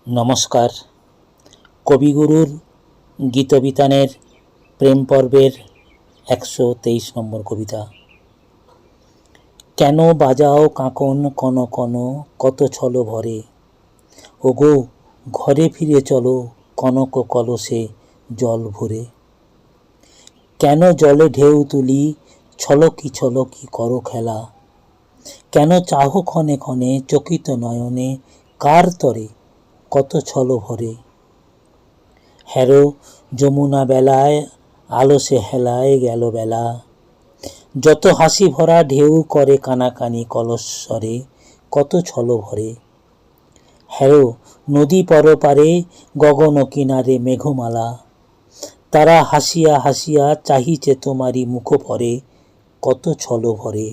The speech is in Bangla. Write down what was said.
নমস্কার। কবিগুরুর গীতবিতানের প্রেম পর্বের 123 নম্বর কবিতা। কেন বাজাও কাঁকন কন কন কত ছল ভরে, ওগো ঘরে ফিরে চলো কনক কলসে জল ভরে। কেন জলে ঢেউ তুলি ছলকি ছলকি করো খেলা, কেন চাহ ক্ষণে ক্ষণে চকিত নয়নে কার তরে কত ছল ভরে। হেরো যমুনা বেলায় আলসে হেলায় গেল বেলা, যত হাসি ভরা ঢেউ করে কানাকানি কলস্বরে কত ছল ভরে। হেরো নদী পরপারে গগন কিনারে মেঘমালা, তারা হাসিয়া হাসিয়া চাহিছে তোমারি মুখ পরে কত ছল ভরে।